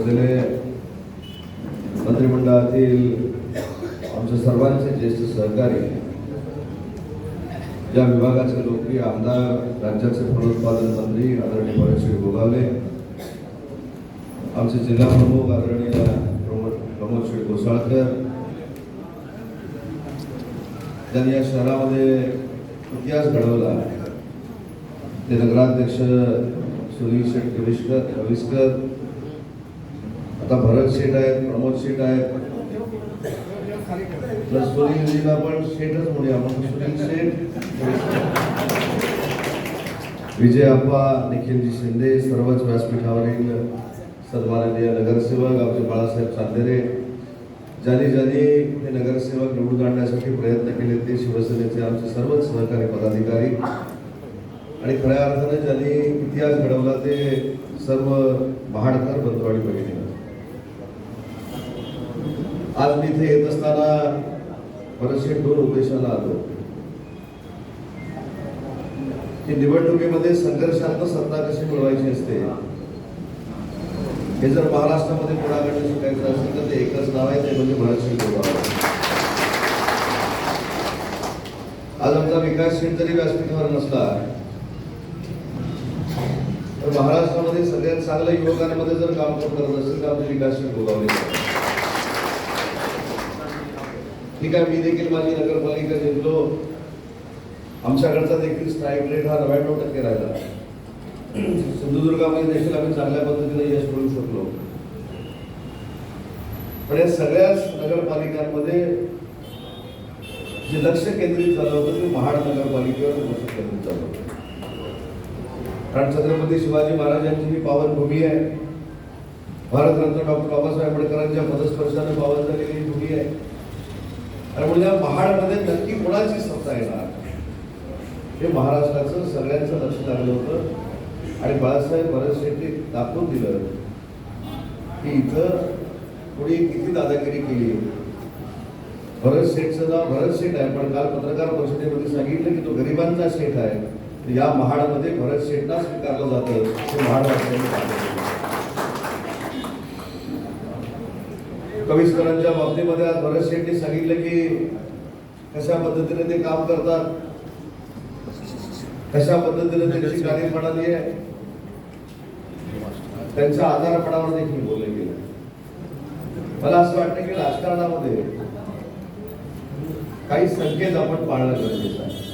असलेले मंत्रिमंडळातील आमच्या सर्वांचे ज्येष्ठ सहकारी, ज्या विभागाचे लोकप्रिय आमदार, राज्याचे फलोत्पादन मंत्री आदरणीय परमश्री गोगावले, आमचे जिल्हा प्रमुख आदरणीय प्रमोद श्री घोसाळकर, ज्यांनी या शहरामध्ये इतिहास घडवला, ते नगराध्यक्ष सुनील शेठ कविस्कर, आता भरत शेठ आहेत, प्रमोद शेठ आहेत, सुनीलजीला पण शेठच म्हणूया, मग सुनील शेठ, विजय अप्पा, निखिलजी शिंदे, सर्वच व्यासपीठावरील सन्माननीय नगरसेवक आमचे बाळासाहेब चांदेरे, ज्यांनी हे नगरसेवक निवडून आणण्यासाठी प्रयत्न केले, ते शिवसेनेचे आमचे सर्वच सहकारी पदाधिकारी, आणि खऱ्या अर्थाने ज्यांनी इतिहास घडवला ते सर्व महाडकर बंधू आणि भगिनी. आज मी इथे येत असताना बरेचसे दोन उद्देशाला आलो की निवडणुकीमध्ये संघर्षात्मक सत्ता कशी मिळवायची असते, हे जर महाराष्ट्रामध्ये कोणाकडे शिकायचं असेल तर ते एकच नाव आहे, ते म्हणजे भरतसिंग गोगावले. आज आमचा विकासशील जरी व्यासपीठावर नसला तर महाराष्ट्रामध्ये सगळ्यात चांगल्या युवकांमध्ये जर काम करत असेल तर आमचे विकासशील गोगावले. ठीक आहे, मी देखील माझी नगरपालिका जिंकलो, आमच्याकडचा देखील स्ट्राईक रेट हा 99% राहिला. सिंधुदुर्गामध्ये देखील आम्ही चांगल्या पद्धतीने यश मिळवू शकलो. पण या सगळ्याच नगरपालिकांमध्ये जे लक्ष केंद्रित झालं होतं ते महाड नगरपालिकेवर लक्ष केंद्रित झालं होतं. कारण छत्रपती शिवाजी महाराजांची ही पावनभूमी आहे, भारतरत्न डॉक्टर बाबासाहेब आंबेडकरांच्या पदस्पर्शाने पावन झालेली ही भूमी आहे. आणि म्हणजे महाडमध्ये नक्की कोणाची सत्ता येणार हे महाराष्ट्राचं सगळ्यांचं लक्ष लागलं होतं. आणि बाळासाहेब भरत शेट्टी दाखवून दिलं की इथं कोणी किती दादागिरी केली. भरत शेठचं नाव भरत शेठ आहे, पण काल पत्रकार परिषदेमध्ये सांगितलं की तो गरिबांचा शेठ आहे. या महाडमध्ये भरत शेठना स्वीकारलं जातं हे महाडवासियांनी. कविस्करांच्या बाबतीमध्ये आज भरत शेठनी सांगितलं की कशा पद्धतीने ते काम करतात, कशा पद्धतीने त्यांची कार्यप्रणाली आहे, त्यांच्या आजारपणावर देखील बोलले गेले. मला असं वाटतं की राजकारणामध्ये काही संकेत आपण पाळणं गरजेचं आहे.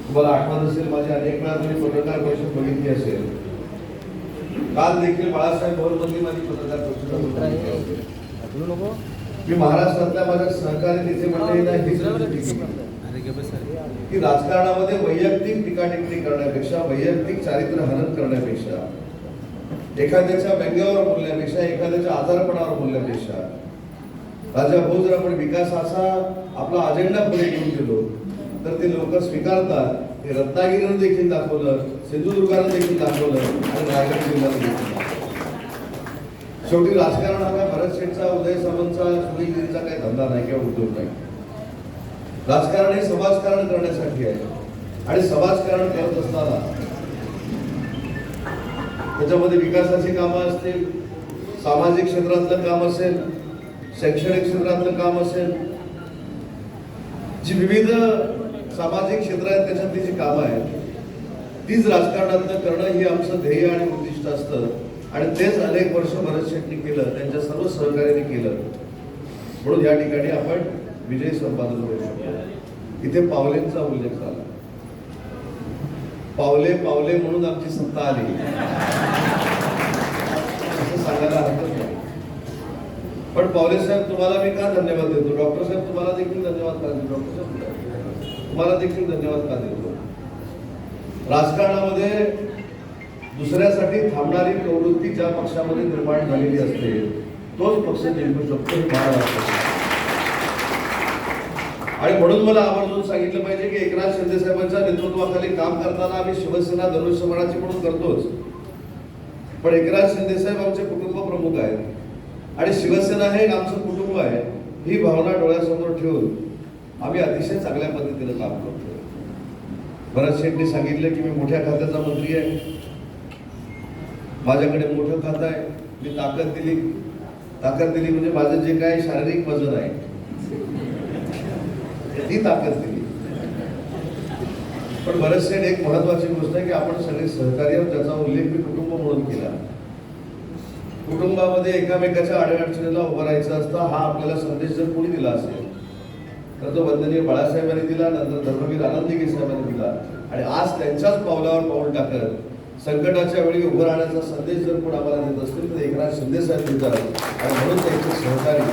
तुम्हाला आठवत असेल, माझी अनेक वेळा तुम्ही पत्रकार परिषद बघितली असेल, काल देखील बाळासाहेब भवनमध्ये माझी पत्रकार परिषद मी महाराष्ट्रातल्या माझ्या सहकारी नेते मंडळींना की राजकारणामध्ये वैयक्तिक टीकाटिप्पणी करण्यापेक्षा, वैयक्तिक चारित्र्य हनन करण्यापेक्षा, एखाद्याच्या व्यंग्यावर बोलण्यापेक्षा, एखाद्याच्या आजारपणावर बोलण्यापेक्षा, राजा भाऊ जर आपण विकासाचा आपला अजेंडा पुढे घेऊन गेलो तर ते लोक स्वीकारतात. ते रत्नागिरीनं देखील दाखवलं, सिंधुदुर्गानं देखील दाखवलं आणि रायगड जिल्ह्यात देखील. शेवटी राजकारण हा भरत शेठचा, उदय सामंतचा, सुनीलजींचा काही धंदा नाही किंवा उद्योग नाही. राजकारण हे समाजकारण करण्यासाठी आहे. आणि समाजकारण करत असताना त्याच्यामध्ये विकासाची कामं असतील, सामाजिक क्षेत्रातलं काम असेल, शैक्षणिक क्षेत्रातलं काम असेल, जी विविध सामाजिक क्षेत्र आहेत त्याच्यातली जी कामं आहेत तीच राजकारणातलं करणं हे आमचं ध्येय आणि उद्दिष्ट असतं. आणि तेच अनेक वर्ष भरत शेट्टी केलं, त्यांच्या सर्व सहकार्याने केलं. म्हणून या ठिकाणी आपण विजय संपादन करू शकतो. इथे पावलेंचा उल्लेख झाला. पावले पावले म्हणून आमची सत्ता आली असं सांगायला हरकत नाही. पण पावले साहेब तुम्हाला मी का धन्यवाद देतो, डॉक्टर साहेब तुम्हाला देखील धन्यवाद का देतो, डॉक्टर साहेब तुम्हाला देखील धन्यवाद का देतो. राजकारणामध्ये दुसऱ्यासाठी थांबणारी प्रवृत्ती ज्या पक्षामध्ये निर्माण झालेली असते तोच पक्ष जिंकू शकतो हे मला वाटतं. आणि म्हणून मला आवर्जून सांगितलं पाहिजे की एकनाथ शिंदे साहेबांच्या नेतृत्वाखाली काम करताना आम्ही शिवसेना धनुष्यबाणाची म्हणून करतोच, पण एकनाथ शिंदे साहेब आमचे कुटुंब प्रमुख आहेत आणि शिवसेना हे आमचं कुटुंब आहे ही भावना डोळ्यासमोर ठेवून आम्ही अतिशय चांगल्या पद्धतीने काम करतो. भरत शेठनी सांगितलं की मी मोठ्या खात्याचा मंत्री आहे, माझ्याकडे मोठं खातं आहे, मी ताकद दिली म्हणजे माझं जे काय शारीरिक वजन आहे ती ताकद दिली. पण बरेचसे एक महत्वाची गोष्ट आहे की आपण सगळे सहकार्य, ज्याचा उल्लेख मी कुटुंब म्हणून केला. कुटुंबामध्ये एकामेकाच्या अडचणीला उभं राहायचं असतं, हा आपल्याला संदेश जर कोणी दिला असेल तर तो वंदनीय बाळासाहेबांनी दिला, नंतर धर्मवीर आनंदगिरी साहेबांनी दिला, आणि आज त्यांच्याच पावलावर पाऊल टाकत संकटाच्या वेळी उभं राहण्याचा संदेश जर कोण आम्हाला देत असतील तर एकनाथ शिंदे साहेब देतात. आणि म्हणून त्यांचे सहकारी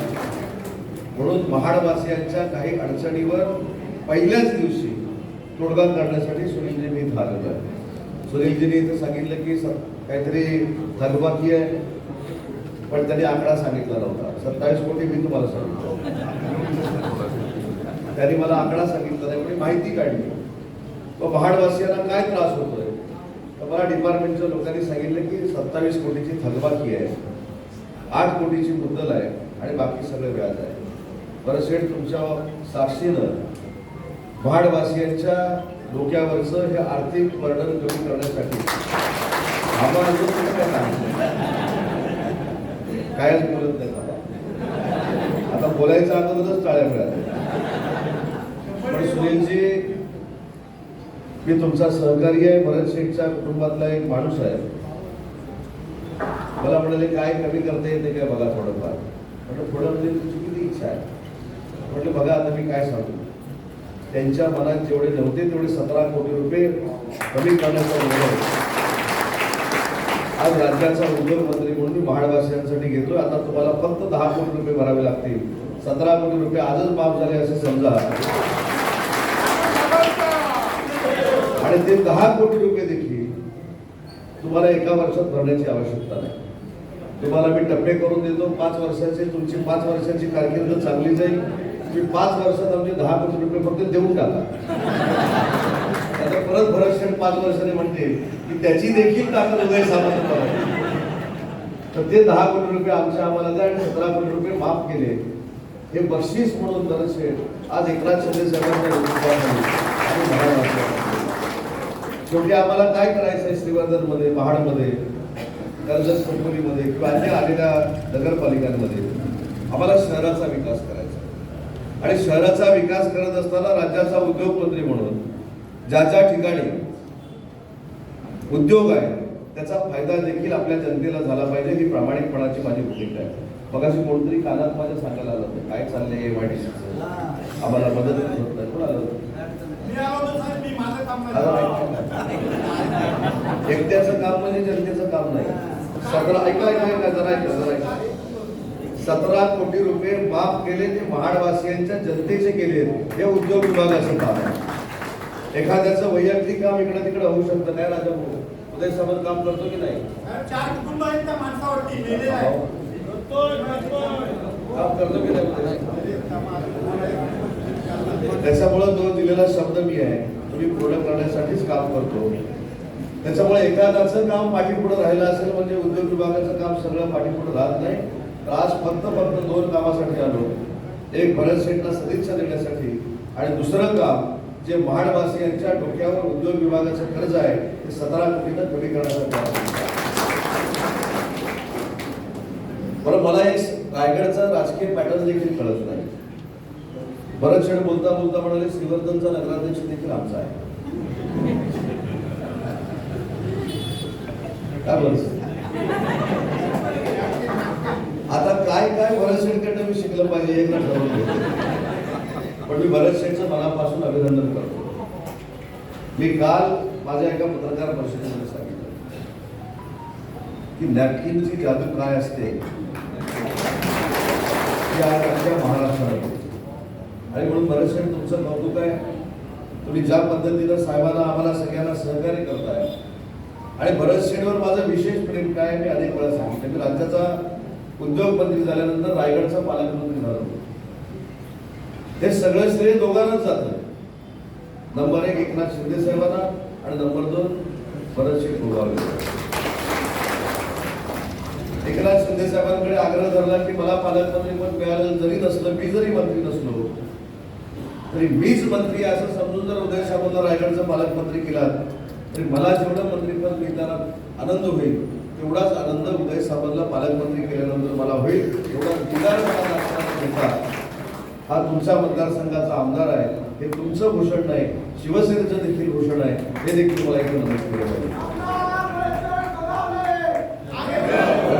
म्हणून महाडवासियांच्या काही अडचणीवर पहिल्याच दिवशी तोडगा काढण्यासाठी सुनीलजींनी इथं आलेलो आहे. सुनीलजींनी इथं सांगितलं की काहीतरी थकबाकी आहे, पण त्यांनी आकडा सांगितला नव्हता. 27 कोटी मी तुम्हाला सांगितलं, त्यांनी मला आकडा सांगितला नाही, पण माहिती काढली. व महाडवासियांना काय त्रास होतोय तर मला डिपार्टमेंटच्या लोकांनी सांगितलं की 27 कोटीची थकबाकी आहे, 8 कोटीची मुद्दल आहे आणि बाकी सगळं व्याज आहे. बरं शेठ, तुमच्या साक्षीनं महाडवासियांच्या डोक्यावरचं हे आर्थिक बर्डन कमी करण्यासाठी आम्हाला कायच बोलत नाही. आता बोलायचं अगोदरच टाळ्या मिळाल्या. पण सुनीलजी, मी तुमचा सहकारी आहे, भरत शेठच्या कुटुंबातला एक माणूस आहे. मला म्हणाले काय कमी करता येते काय बघा थोडंफार. म्हटलं थोडं म्हणजे तुमची किती इच्छा आहे. म्हटलं बघा आता मी काय सांगू, त्यांच्या मनात जेवढे नव्हते तेवढे 17 कोटी रुपये कमी करण्याचा निर्णय आज राज्याचा उद्योग मंत्री म्हणून मी महाडवासियांसाठी घेतोय. आता तुम्हाला फक्त 10 कोटी रुपये भरावे लागतील. 17 कोटी रुपये आजच माफ झाले असे समजा, आणि ते 10 कोटी रुपये देखील तुम्हाला एका वर्षात भरण्याची आवश्यकता नाही. तुम्हाला मी टप्पे करून देतो. 5 वर्षाचे, तुमची 5 वर्षाची कारकीर्द चांगली जाईल. तुम्ही 5 वर्षात आमचे 10 कोटी रुपये फक्त देऊन टाका. आता परत भरत शेठ 5 वर्षाने म्हणते की त्याची देखील ताकद उदय सामंत तर ते 10 कोटी रुपये आमच्या आम्हाला द्या आणि 17 कोटी रुपये माफ केले. हे बक्षीस म्हणून भरत शेठ आज एकनाथ शिंदे साहेबांच्या शेवटी आम्हाला काय करायचं आहे, श्रीवर्धनमध्ये, महाडमध्ये, कर्जत खोपोलीमध्ये किंवा अन्य आलेल्या नगरपालिकांमध्ये आम्हाला शहराचा विकास करायचा. आणि शहराचा विकास करत असताना राज्याचा उद्योगमंत्री म्हणून ज्या ज्या ठिकाणी उद्योग आहे त्याचा फायदा देखील आपल्या जनतेला झाला पाहिजे, ही प्रामाणिकपणाची माझी भूमिका आहे. मगाशी कोणतरी कानात माझ्या सांगायला आलं होतं काय चाललंय MIDCचं, आम्हाला मदत होत नाही. कोण आलं होतं? एकट्याचं काम म्हणजे जनतेचं काम नाही. 17 कोटी रुपये माफ केले ते महाडवासियांच्या जनतेचे केले, हे उद्योग विभागाचं काम आहे. एखाद्याचं वैयक्तिक काम इकडे तिकडे होऊ शकतं. काय राजा उदय सामंत काम करतो की नाही? 4 कुटुंब आहेत त्या माणसावरती काम करतो की नाही? त्याच्यामुळे जो दिलेला शब्द मी आहे तुम्ही पूर्ण करण्यासाठीच काम करतो. त्याच्यामुळे एखाद्याचं काम पाठीपुढे राहिलं असेल म्हणजे उद्योग विभागाचं काम सगळं पाठीपुढे राहत नाही. आज फक्त 2 कामासाठी आलो. एक भरत शेठला सदिच्छा देण्यासाठी, आणि दुसरं काम जे महाडवासियांच्या डोक्यावर उद्योग विभागाचं कर्ज आहे ते 17 कोटीनं कमी करण्यासाठी. बरं, मला एक रायगडचा राजकीय पॅटर्न देखील कळत नाही. भरत शेठ बोलता बोलता म्हणाले श्रीवर्धनचा नगराध्यक्ष देखील आमचा आहे. काय बोलत आता काय काय भरत शेठकडनं मी शिकलं पाहिजे एक ठरवलं. पण मी भरत शेठचं मनापासून अभिनंदन करतो. मी काल माझ्या एका पत्रकार परिषदेमध्ये सांगितलं की नॅपकिनची जादू काय असते आजच्या महाराष्ट्रामध्ये. आणि म्हणून भरत शेठ तुमचं कौतुक आहे. तुम्ही ज्या पद्धतीनं साहेबांना आम्हाला सगळ्यांना सहकार्य करताय. आणि भरत शेठवर माझं विशेष प्रेम काय मी अनेक वेळा सांगितलं. मी राज्याचा उद्योगमंत्री झाल्यानंतर रायगडचा पालकमंत्री झालो. हे सगळं श्रेय दोघांनाच जातं. नंबर 1 एकनाथ शिंदे साहेबांना आणि नंबर 2 भरत शेठ गोगावले. एकनाथ शिंदे साहेबांकडे आग्रह धरला की मला पालकमंत्री पद मिळालं जरी नसलं, मी जरी मंत्री नसलो तरी मीच मंत्री असं समजून जर उदय साहेबांना रायगडचा पालकमंत्री केला तरी मला जेवढं मंत्रीपद मिळताना आनंद होईल तेवढाच आनंद उदय सामंतला पालकमंत्री केल्यानंतर मला होईल. एवढा दिलार मला असणारा नेता हा तुमच्या मतदारसंघाचा आमदार आहे. हे तुमचं भूषण नाही, शिवसेनेचं देखील भूषण आहे. हे देखील मला इथे नमूद केलं पाहिजे.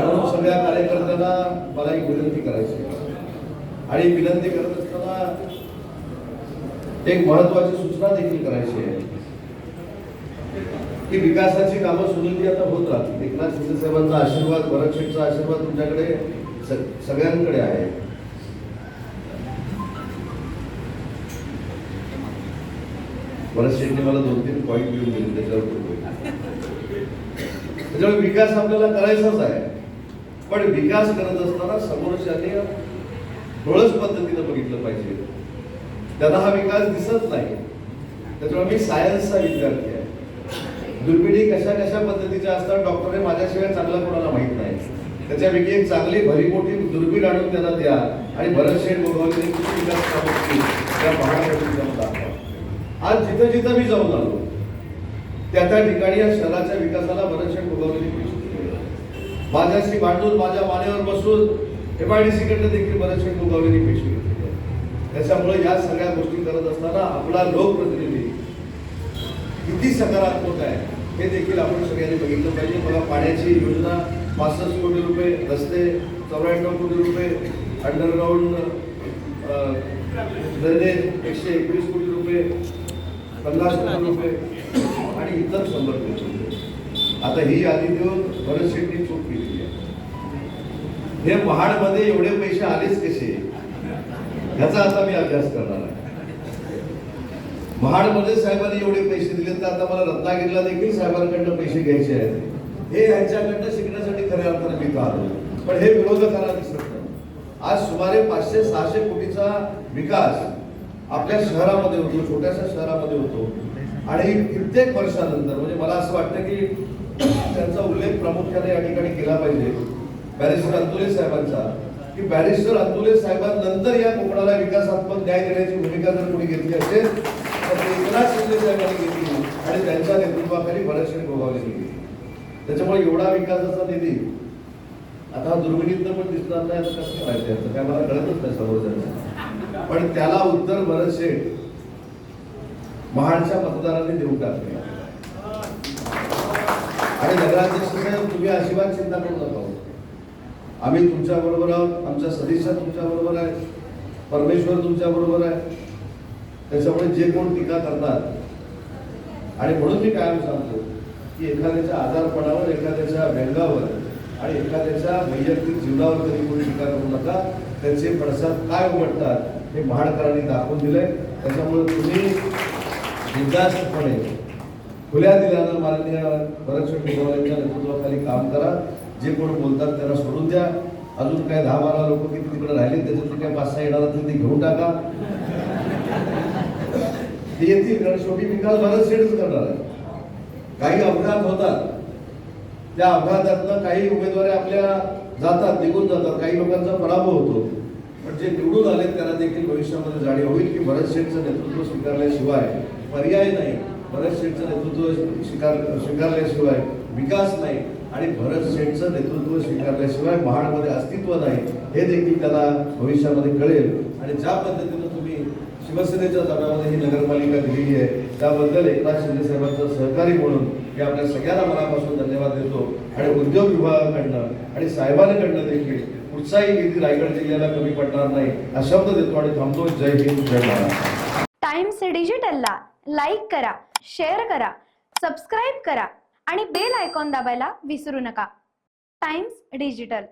म्हणून सगळ्या कार्यकर्त्यांना मला एक विनंती करायची आहे. आणि विनंती करत असताना एक महत्वाची सूचना देखील करायची आहे की विकासाची कामं सुनिधी आता होत राहतील. एकनाथ शिंदे साहेबांचा आशीर्वाद, भरत शेठचा आशीर्वाद तुमच्याकडे सगळ्यांकडे आहे. भरत शेठने मला 2-3 पॉईंट लिहून दिले, त्याच्यामुळे विकास आपल्याला करायचाच आहे. पण विकास करत असताना समोरच्याने डोळस पद्धतीनं बघितलं पाहिजे. त्यांना हा विकास दिसत नाही. त्याच्यामुळे मी सायन्सचा विद्यार्थी आहे. दुर्बिणी कशा कशा पद्धतीच्या असतात डॉक्टरने माझ्याशिवाय चांगला कोणाला माहित नाही. त्याच्यापैकी एक चांगली भरी मोठी दुर्बीण आणून त्यांना द्या आणि भरत शेठ गोगावलेने किती विकास कामं केली त्या महाराष्ट्रात. आज जिथं जिथं मी जाऊन आलो त्या त्या ठिकाणी या शहराच्या विकासाला भरत शेठ गोगावलेने पैसे दिले. माझ्याशी भांडून माझ्या मानेवर बसून MIDC कडे देखील भरत शेठ गोगावलेने पैसे घेतले. त्याच्यामुळे या सगळ्या गोष्टी करत असताना आपला लोकप्रतिनिधी किती सकारात्मक आहे हे देखील आपण सगळ्यांनी बघितलं पाहिजे. मला पाण्याची योजना 65 कोटी रुपये, रस्ते 94 कोटी रुपये, अंडरग्राऊंड ड्रेनेज 121 कोटी रुपये, 50 कोटी रुपये आणि इतर 100 कोटी रुपये. आता ही यादी देऊन भरत शेट्टी चूक केलेली आहे. हे महाडमध्ये एवढे पैसे आलेच कसे याचा आता मी अभ्यास करणार आहे. महाडमध्ये साहेबांनी एवढे पैसे दिले तर आता मला रत्नागिरीला देखील साहेबांकडनं पैसे घ्यायचे आहेत. हे यांच्याकडनं शिकण्यासाठी खऱ्या अर्थाने मी आलो. पण हे विरोधकांना दिसत नाही. आज सुमारे 500-600 कोटीचा विकास आपल्या शहरामध्ये होतो, छोट्याशा शहरामध्ये होतो. आणि कित्येक वर्षानंतर म्हणजे मला असं वाटतं की त्यांचा उल्लेख प्रामुख्याने या ठिकाणी केला पाहिजे बॅरिस्टर अंतुले साहेबांचा, की बॅरिस्टर अंतुले साहेबांनंतर या कोकणाला विकासात्मक न्याय देण्याची भूमिका जर कोणी घेतली असेल तर एकनाथ शिंदे साहेबांनी घेतली आणि त्यांच्या नेतृत्वाखाली भरत शेठ गोगावलेने घेतली. त्याच्यामुळे एवढा विकासाचा निधी आता दुर्बिणीतनं पण दिसणार नाही. असं कसं करायचं याचं काय मला कळतच नाही सर्वजण. पण त्याला उत्तर भरत शेठ महाडच्या मतदारांनी देऊन टाकले. आणि नगराध्यक्ष साहेब तुम्ही अजिबात चिंता करू नका. आम्ही तुमच्या बरोबर आहोत, आमच्या सदिच्छा तुमच्या बरोबर आहे, परमेश्वर तुमच्या बरोबर आहे. त्याच्यामुळे जे कोण टीका करतात आणि म्हणून मी कायम सांगतो की एखाद्याच्या आजारपणावर, एखाद्याच्या व्यंगावर आणि एखाद्याच्या वैयक्तिक जीवनावर कधी कोणी टीका करू नका. त्याचे पडसाद काय उमटतात हे महाडकरांनी दाखवून दिलंय. त्याच्यामुळे तुम्ही बिनधास्तपणे खुल्या दिल्यानं माननीय भरत शेठ गोगावलेंच्या नेतृत्वाखाली काम करा. जे कोण बोलतात त्यांना सोडून द्या. अजून काय 10-12 लोक किती तिकडे राहिले त्याच्यातले काय 5-6 येणार असतील ते घेऊन टाका. ते येतील कारण शेवटी विकास भरत शेठच करणार आहे. काही अपघात होतात, त्या अपघातातनं काही उमेदवारी आपल्या जातात, निघून जातात, काही लोकांचा पराभव होतो. पण जे निवडून आले त्यांना देखील भविष्यामध्ये जाणीव होईल की भरत शेठचं नेतृत्व स्वीकारल्याशिवाय पर्याय नाही. भरत शेठचं नेतृत्व स्वीकारल्याशिवाय विकास नाही आणि भरत शेठचं नेतृत्व स्वीकारल्याशिवाय महाडमध्ये अस्तित्व नाही हे देखील त्याला भविष्यामध्ये कळेल. आणि ज्या पद्धतीनं तुम्ही शिवसेनेच्या जागामध्ये ही नगरपालिका दिलेली आहे त्याबद्दल एकनाथ शिंदे साहेबांचं सहकारी म्हणून मी आपल्या सगळ्यांना मनापासून धन्यवाद देतो. आणि उद्योग विभागाकडनं आणि साहेबांकडनं देखील कुठचाही निधी रायगड जिल्ह्याला कमी पडणार नाही हा शब्द देतो आणि थांबतो. जय हिंद, जय महाराष्ट्र. टाइम्स डिजिटलला लाईक करा, शेअर करा, सबस्क्राईब करा आणि बेल आयकॉन दाबायला विसरू नका. Times digital.